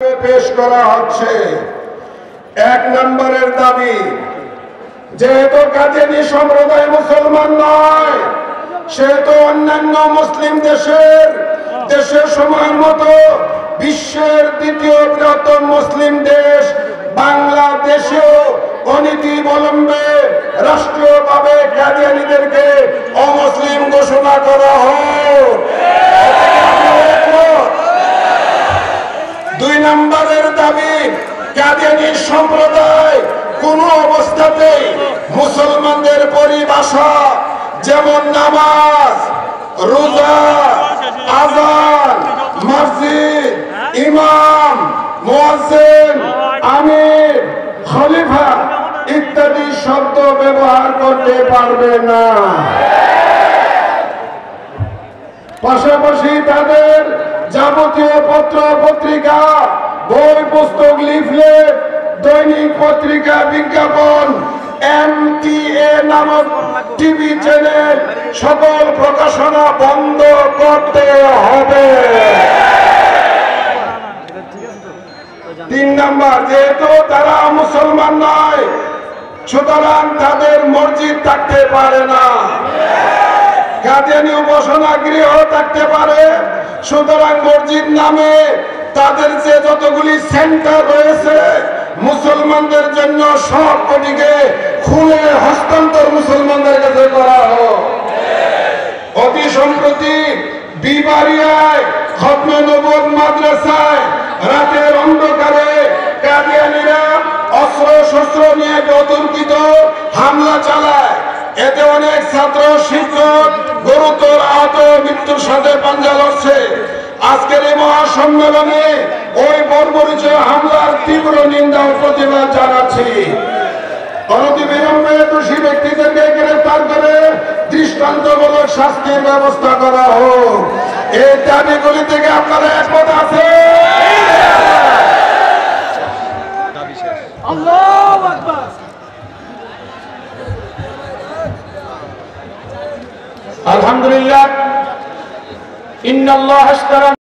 পেশ করা হচ্ছে। এক নম্বরের দাবি, যেহেতু কাদিয়ানী সম্প্রদায় মুসলমান নয়, সেহেতু অন্যান্য মুসলিম দেশের সময়ের মতো বিশ্বের দ্বিতীয় বৃহত্তম মুসলিম দেশ বাংলাদেশেও অনীতি অবলম্বে রাষ্ট্রীয়ভাবে কাদিয়ানীদেরকে অমুসলিম ঘোষণা করা হোক। দুই নম্বরের দাবি, কাদিয়ানী সম্প্রদায় কোন অবস্থাতেই মুসলমানদের পরিভাষা যেমন নামাজ, রোজা, আযান, মসজিদ, ইমাম, মুয়াজ্জিন, আমির, খলিফা ইত্যাদি শব্দ ব্যবহার করতে পারবে না। পাশাপাশি তাদের যাবতীয় পত্র পত্রিকা, বই পুস্তক, লিফলেট, দৈনিক পত্রিকা, বিজ্ঞাপন, MTA নামক টিভি চ্যানেল সকল প্রকাশনা বন্ধ করতে হবে। তিন নাম্বার, যেহেতু তারা মুসলমান নয়, সুতরাং তাদের মসজিদ থাকতে পারে না, কাদিয়ানী উপাসনা গৃহ থাকতে পারে। সুতরাং মসজিদ নামে তাদের যে যতগুলি সেন্টার রয়েছে মুসলমানদের জন্য সবকটিকে খুলে হস্তান্তর মুসলমানদের কাছে করা হোক। অতি সম্প্রতি বিবাড়িয়ায় খতমে নবুয়ত মাদ্রাসায় রাতের অন্ধকারে কাদিয়ানীরা অস্ত্র শস্ত্র নিয়ে অতর্কিত হামলা চালায়। এতে অনেক ছাত্র শিক্ষক গুরুতর আহত, মৃত্যুর সাথে পাঞ্জা লড়ছে। আজকের এই মহাসম্মেলনে ওই বর্বরিত হামলার তীব্র নিন্দা ও প্রতিবাদ জানাচ্ছি। অনতিবিলম্বে দোষী ব্যক্তিদেরকে গ্রেফতার করে দৃষ্টান্তমূলক শাস্তির ব্যবস্থা করা হোক। এই দাবিগুলি থেকে আপনারা একমত আছেন? আল্লাহু আকবার। আলহামদুলিল্লাহ। ইন্নাল্লাহ আশতারা